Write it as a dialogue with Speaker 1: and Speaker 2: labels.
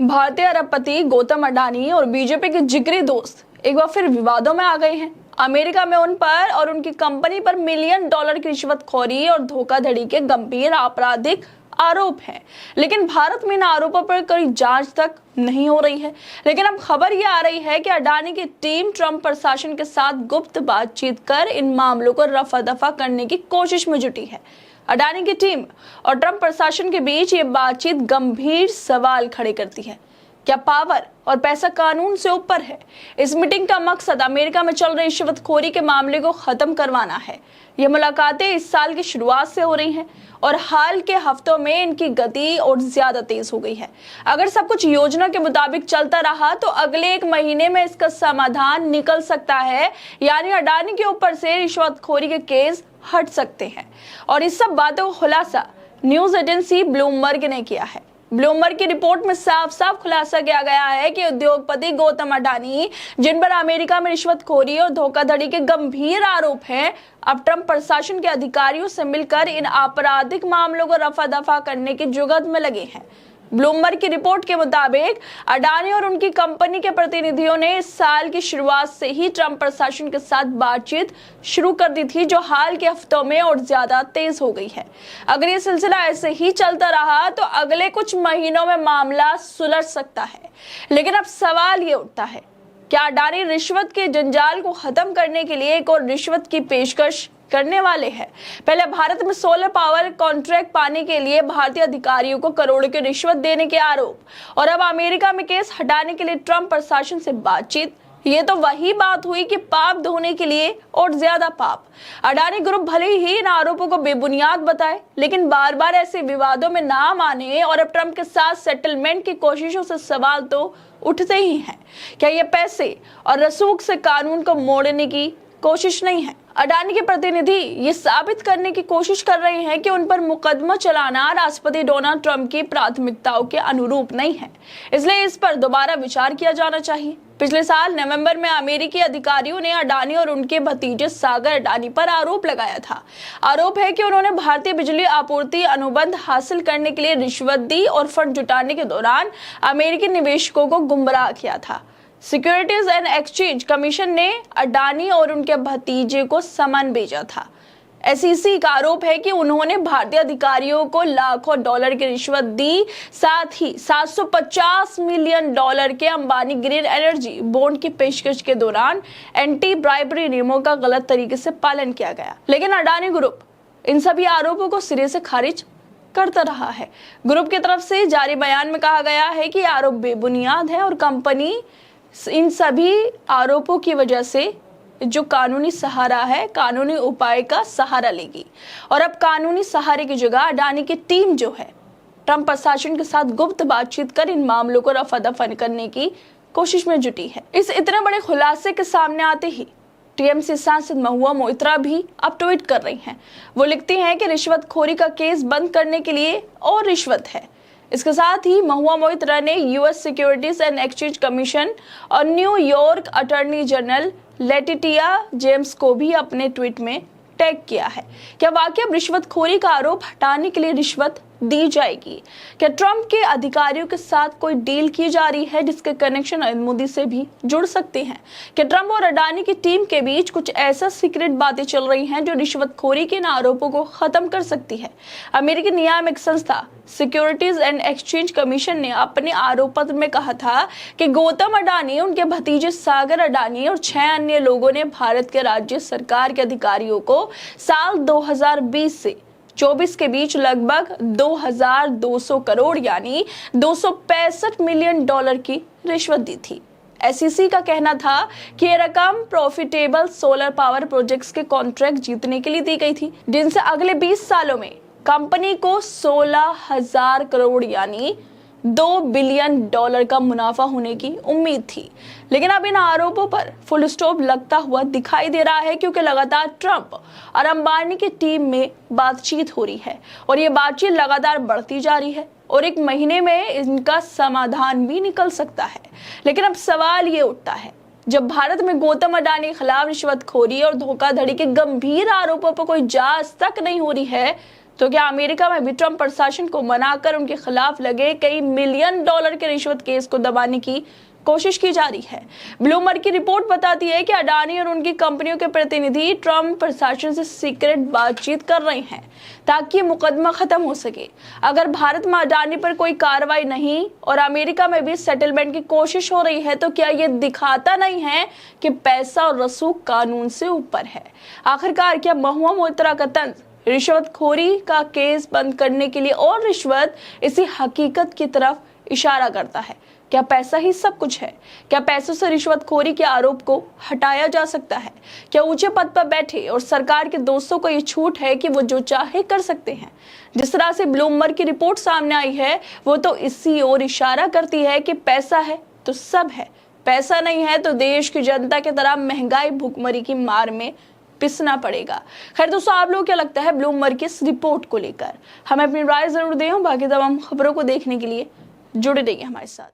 Speaker 1: भारतीय अरबपति गौतम अडानी और बीजेपी के जिगरी दोस्त एक बार फिर विवादों में आ गए हैं। अमेरिका में उन पर और उनकी कंपनी पर मिलियन डॉलर की रिश्वतखोरी और धोखाधड़ी के गंभीर आपराधिक आरोप हैं, लेकिन भारत में इन आरोपों पर कोई जांच तक नहीं हो रही है। लेकिन अब खबर ये आ रही है कि अडानी की टीम ट्रंप प्रशासन के साथ गुप्त बातचीत कर इन मामलों को रफा दफा करने की कोशिश में जुटी है। अडानी की टीम और ट्रंप प्रशासन के बीच ये बातचीत गंभीर सवाल खड़े करती है। क्या पावर और पैसा कानून से ऊपर है? इस मीटिंग का मकसद अमेरिका में चल रही रिश्वतखोरी के मामले को खत्म करवाना है। ये मुलाकातें इस साल की शुरुआत से हो रही हैं और हाल के हफ्तों में इनकी गति और ज्यादा तेज हो गई है। अगर सब कुछ योजना के मुताबिक चलता रहा तो अगले 1 महीने में इसका समाधान निकल सकता है, यानी अडानी के ऊपर से रिश्वतखोरी के केस हट सकते हैं। और इस सब बातों का खुलासा न्यूज एजेंसी ब्लूमबर्ग ने किया है। ब्लूमबर्ग की रिपोर्ट में साफ साफ खुलासा किया गया है कि उद्योगपति गौतम अडानी, जिन पर अमेरिका में रिश्वतखोरी और धोखाधड़ी के गंभीर आरोप हैं, अब ट्रंप प्रशासन के अधिकारियों से मिलकर इन आपराधिक मामलों को रफा दफा करने की जुगत में लगे हैं। ब्लूमबर्ग की रिपोर्ट के मुताबिक अडानी और उनकी कंपनी के प्रतिनिधियों ने इस साल की शुरुआत से ही ट्रंप प्रशासन के साथ बातचीत शुरू कर दी थी, जो हाल के हफ्तों में और ज्यादा तेज हो गई है। अगर ये सिलसिला ऐसे ही चलता रहा तो अगले कुछ महीनों में मामला सुलझ सकता है। लेकिन अब सवाल ये उठता है, क्या अडानी रिश्वत के जंजाल को खत्म करने के लिए एक और रिश्वत की पेशकश करने वाले हैं? पहले भारत में सोलर पावर कॉन्ट्रैक्ट पाने के लिए भारतीय अधिकारियों को करोड़ों की रिश्वत देने के आरोप, और अब अमेरिका में केस हटाने के लिए ट्रंप प्रशासन से बातचीत। ये तो वही बात हुई कि पाप धोने के लिए और ज्यादा पाप। अडानी ग्रुप भले ही इन आरोपों को बेबुनियाद बताए, लेकिन बार बार ऐसे विवादों में ना माने और अब ट्रंप के साथ सेटलमेंट की कोशिशों से सवाल तो उठते ही हैं। क्या ये पैसे और रसूख से कानून को मोड़ने की कोशिश नहीं है? अडानी के प्रतिनिधि ये साबित करने की कोशिश कर रहे हैं कि उन पर मुकदमा चलाना राष्ट्रपति डोनाल्ड ट्रंप की प्राथमिकताओं के अनुरूप नहीं है, इसलिए इस पर दोबारा विचार किया जाना चाहिए। पिछले साल नवंबर में अमेरिकी अधिकारियों ने अडानी और उनके भतीजे सागर अडानी पर आरोप लगाया था। आरोप है कि उन्होंने भारतीय बिजली आपूर्ति अनुबंध हासिल करने के लिए रिश्वत दी और फंड जुटाने के दौरान अमेरिकी निवेशकों को गुमराह किया था। सिक्योरिटीज एंड एक्सचेंज कमीशन ने अडानी और उनके भतीजे को समन भेजा था। एसईसी का आरोप है कि उन्होंने भारतीय अधिकारियों को लाखों डॉलर की रिश्वत दी, साथ ही 750 मिलियन डॉलर के अंबानी ग्रीन एनर्जी बॉन्ड की पेशकश के दौरान एंटी ब्राइबरी नियमों का गलत तरीके से पालन किया गया। लेकिन अडानी ग्रुप इन सभी आरोपों को सिरे से खारिज करता रहा है। ग्रुप की तरफ से जारी बयान में कहा गया है कि आरोप बेबुनियाद है और कंपनी इन सभी आरोपों की वजह से जो कानूनी सहारा है, कानूनी उपाय का सहारा लेगी। और अब कानूनी सहारे की जगह अडानी की टीम जो है, ट्रंप प्रशासन के साथ गुप्त बातचीत कर इन मामलों को रफा दफा करने की कोशिश में जुटी है। इस इतने बड़े खुलासे के सामने आते ही टीएमसी सांसद महुआ मोइत्रा भी अब ट्वीट कर रही हैं। वो लिखती हैं कि रिश्वतखोरी का केस बंद करने के लिए और रिश्वत है। इसके साथ ही महुआ मोइत्रा ने US Securities and Exchange Commission और New York Attorney General Letitia James को भी अपने ट्वीट में टैग किया है। क्या वाकई अब रिश्वतखोरी का आरोप हटाने के लिए रिश्वत दी जाएगी? क्या ट्रंप के अधिकारियों के साथ कोई डील की जा रही है जिसके कनेक्शन नरेंद्र मोदी से भी जुड़ सकते हैं? क्या ट्रंप और अडानी की टीम के बीच कुछ ऐसा सीक्रेट बातें चल रही हैं जो रिश्वतखोरी के इन आरोपों को खत्म कर सकती है? अमेरिकी नियामक संस्था सिक्योरिटीज एंड एक्सचेंज कमीशन ने अपने आरोप पत्र में कहा था कि गौतम अडानी, उनके भतीजे सागर अडानी और 6 अन्य लोगों ने भारत के राज्य सरकार के अधिकारियों को साल 2020 से 24 के बीच लगभग 2200 करोड़ यानी 265 मिलियन डॉलर की रिश्वत दी थी। एसईसी का कहना था कि यह रकम प्रॉफिटेबल सोलर पावर प्रोजेक्ट्स के कॉन्ट्रैक्ट जीतने के लिए दी गई थी, जिनसे अगले 20 सालों में कंपनी को 16,000 करोड़ यानी 2 बिलियन डॉलर का मुनाफा होने की उम्मीद थी। लेकिन अब इन आरोपों पर फुल स्टॉप लगता हुआ दिखाई दे रहा है, क्योंकि लगातार ट्रंप और अंबानी की टीम में बातचीत हो रही है और ये बातचीत लगातार बढ़ती जा रही है और 1 महीने में इनका समाधान भी निकल सकता है। लेकिन अब सवाल ये उठता है, जब भारत में गौतम अडानी के खिलाफ रिश्वतखोरी और धोखाधड़ी के गंभीर आरोपों पर कोई जांच तक नहीं हो रही है, तो क्या अमेरिका में भी ट्रंप प्रशासन को मनाकर उनके खिलाफ लगे कई मिलियन डॉलर के रिश्वत केस को दबाने की कोशिश की जा रही है? ब्लूमबर्ग की रिपोर्ट बताती है कि अडानी और उनकी कंपनियों के प्रतिनिधि ट्रंप प्रशासन से सीक्रेट बातचीत कर रहे हैं ताकि मुकदमा खत्म हो सके। अगर भारत में अडानी पर कोई कार्रवाई नहीं और अमेरिका में भी सेटलमेंट की कोशिश हो रही है तो क्या ये दिखाता नहीं है कि पैसा और रसूख कानून से ऊपर है? आखिरकार क्या महुआ मोइत्रा का तंज रिश्वतखोरी का केस बंद करने के लिए और रिश्वत इसी हकीकत की तरफ इशारा करता है? क्या पैसा ही सब कुछ है? क्या पैसों से रिश्वतखोरी के आरोप को हटाया जा सकता है? क्या ऊंचे पद पर बैठे और सरकार के दोस्तों को ये छूट है कि वो जो चाहे कर सकते हैं? जिस तरह से ब्लूमबर्ग की रिपोर्ट सामने आई है वो तो इसी ओर इशारा करती है कि पैसा है तो सब है, पैसा नहीं है तो देश की जनता की तरह महंगाई भुखमरी की मार में पिसना पड़ेगा। खैर दोस्तों, आप लोग क्या लगता है ब्लूमबर्ग की इस रिपोर्ट को लेकर? हमें अपनी राय जरूर दें। बाकी तमाम खबरों को देखने के लिए जुड़े रहिए हमारे साथ।